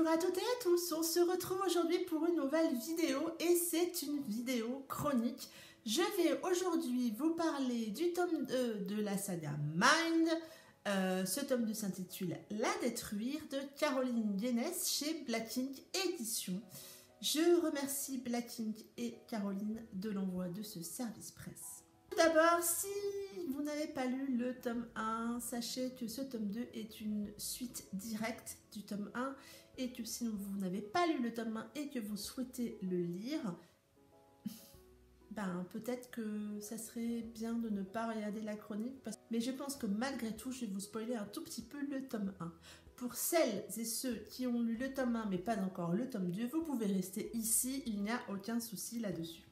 Bonjour à toutes et à tous, on se retrouve aujourd'hui pour une nouvelle vidéo et c'est une vidéo chronique. Je vais aujourd'hui vous parler du tome 2 de la saga Mind. Ce tome 2 s'intitule La Détruire de Caroline Guénesse chez Black Ink Éditions. Je remercie Black Ink et Caroline de l'envoi de ce service presse. Tout d'abord, si vous n'avez pas lu le tome 1, sachez que ce tome 2 est une suite directe du tome 1 et que si vous n'avez pas lu le tome 1 et que vous souhaitez le lire, peut-être que ça serait bien de ne pas regarder la chronique, mais je pense que malgré tout, je vais vous spoiler un tout petit peu le tome 1. Pour celles et ceux qui ont lu le tome 1 mais pas encore le tome 2, vous pouvez rester ici, il n'y a aucun souci là-dessus.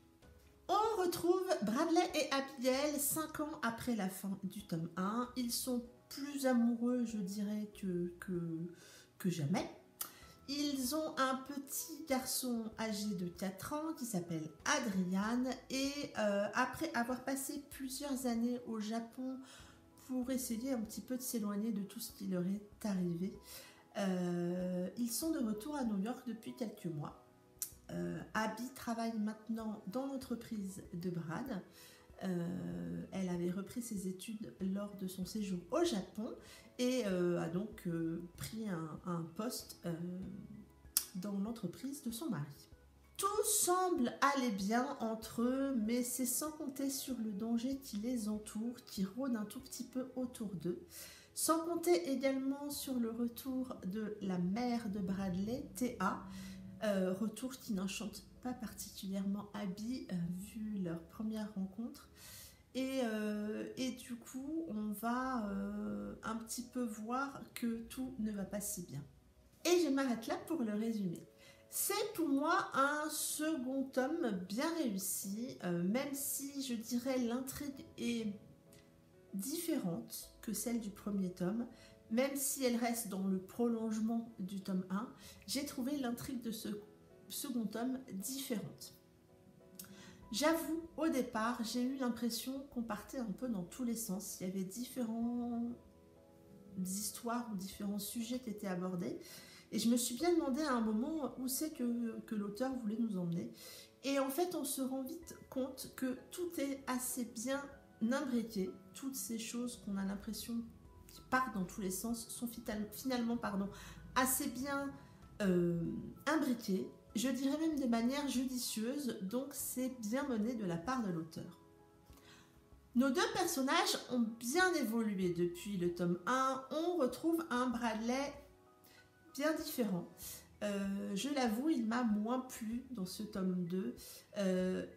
On retrouve Bradley et Abigail 5 ans après la fin du tome 1. Ils sont plus amoureux, je dirais, que jamais. Ils ont un petit garçon âgé de 4 ans qui s'appelle Adrian et après avoir passé plusieurs années au Japon pour essayer un petit peu de s'éloigner de tout ce qui leur est arrivé, ils sont de retour à New York depuis quelques mois. Abby travaille maintenant dans l'entreprise de Brad. Elle avait repris ses études lors de son séjour au Japon et a donc pris un poste dans l'entreprise de son mari. Tout semble aller bien entre eux, mais c'est sans compter sur le danger qui les entoure, qui rôde un tout petit peu autour d'eux. Sans compter également sur le retour de la mère de Bradley, Théa, retour qui n'enchante pas particulièrement Abby vu leur première rencontre et du coup on va un petit peu voir que tout ne va pas si bien et je m'arrête là pour le résumer. C'est pour moi un second tome bien réussi, même si je dirais l'intrigue est différente que celle du premier tome. Même si elle reste dans le prolongement du tome 1, j'ai trouvé l'intrigue de ce second tome différente. J'avoue, au départ, j'ai eu l'impression qu'on partait un peu dans tous les sens. Il y avait différentes histoires ou différents sujets qui étaient abordés. Et je me suis bien demandé à un moment où c'est que l'auteur voulait nous emmener. Et en fait, on se rend vite compte que tout est assez bien imbriqué. Toutes ces choses qu'on a l'impression qui partent dans tous les sens sont finalement assez bien imbriquées, je dirais même de manière judicieuse, donc c'est bien mené de la part de l'auteur. Nos deux personnages ont bien évolué depuis le tome 1, on retrouve un Bradley bien différent. Je l'avoue, il m'a moins plu dans ce tome 2.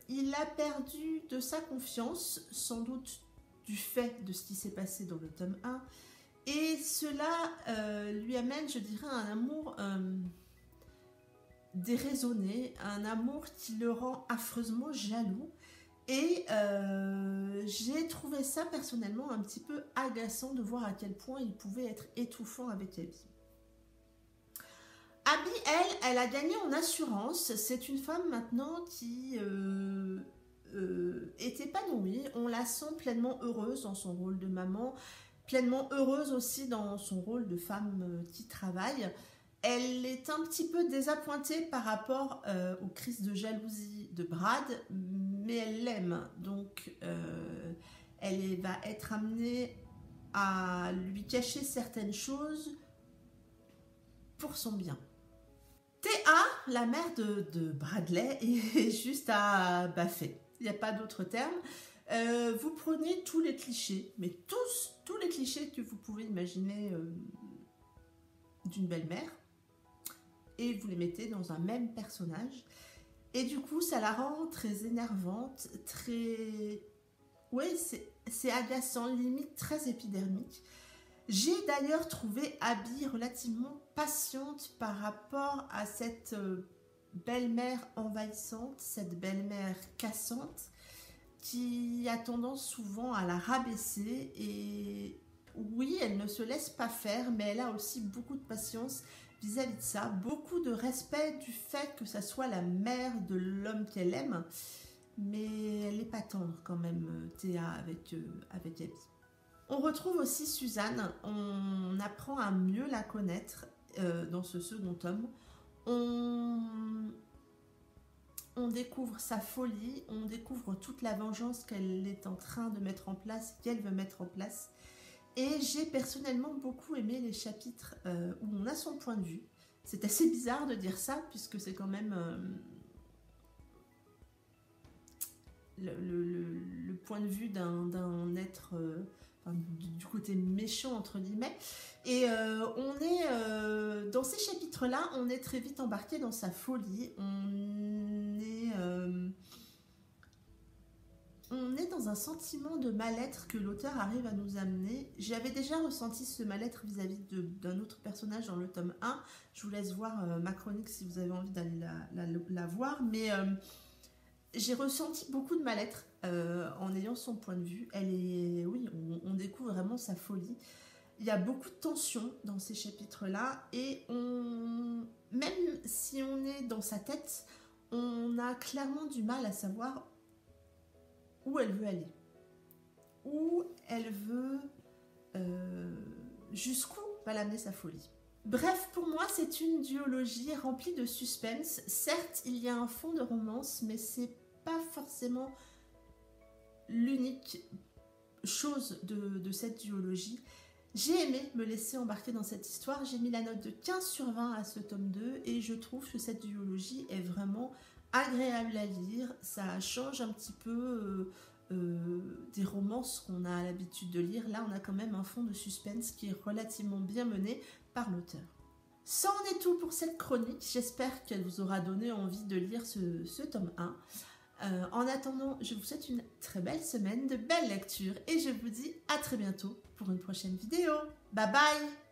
Il a perdu de sa confiance, sans doute du fait de ce qui s'est passé dans le tome 1. Et cela lui amène, je dirais, un amour déraisonné, un amour qui le rend affreusement jaloux. Et j'ai trouvé ça personnellement un petit peu agaçant de voir à quel point il pouvait être étouffant avec Abby. Abby, elle a gagné en assurance. C'est une femme maintenant qui est épanouie. On la sent pleinement heureuse dans son rôle de maman, pleinement heureuse aussi dans son rôle de femme qui travaille. Elle est un petit peu désappointée par rapport aux crises de jalousie de Brad, mais elle l'aime. Donc, elle va être amenée à lui cacher certaines choses pour son bien. Théa, la mère de Bradley, est juste à baffer. Il n'y a pas d'autre terme. Vous prenez tous les clichés, mais tous les clichés que vous pouvez imaginer d'une belle-mère, et vous les mettez dans un même personnage. Et du coup, ça la rend très énervante, très... Oui, c'est agaçant, limite très épidermique. J'ai d'ailleurs trouvé Abby relativement patiente par rapport à cette belle-mère envahissante, cette belle-mère cassante, qui a tendance souvent à la rabaisser. Et oui, elle ne se laisse pas faire, mais elle a aussi beaucoup de patience vis-à-vis de ça, beaucoup de respect du fait que ça soit la mère de l'homme qu'elle aime, mais elle n'est pas tendre quand même, Théa, avec Abby. On retrouve aussi Suzanne, on apprend à mieux la connaître dans ce second tome. On découvre sa folie, on découvre toute la vengeance qu'elle est en train de mettre en place, qu'elle veut mettre en place. Et j'ai personnellement beaucoup aimé les chapitres où on a son point de vue. C'est assez bizarre de dire ça, puisque c'est quand même le point de vue d'un être, du côté méchant, entre guillemets. Et on est, dans ces chapitres-là, on est très vite embarqué dans sa folie. On est dans un sentiment de mal-être que l'auteur arrive à nous amener. J'avais déjà ressenti ce mal-être vis-à-vis d'un autre personnage dans le tome 1. Je vous laisse voir ma chronique si vous avez envie d'aller la voir. Mais j'ai ressenti beaucoup de mal-être en ayant son point de vue. Oui, on découvre vraiment sa folie. Il y a beaucoup de tension dans ces chapitres-là. Et même si on est dans sa tête, on a clairement du mal à savoir où elle veut aller, où elle veut, jusqu'où va l'amener sa folie. Bref, pour moi, c'est une duologie remplie de suspense. Certes, il y a un fond de romance, mais c'est pas forcément l'unique chose de cette duologie. J'ai aimé me laisser embarquer dans cette histoire. J'ai mis la note de 15/20 à ce tome 2 et je trouve que cette duologie est vraiment agréable à lire. Ça change un petit peu des romances qu'on a l'habitude de lire. Là, on a quand même un fond de suspense qui est relativement bien mené par l'auteur. Ça en est tout pour cette chronique. J'espère qu'elle vous aura donné envie de lire ce tome 1. En attendant, je vous souhaite une très belle semaine, de belles lectures et je vous dis à très bientôt pour une prochaine vidéo. Bye bye!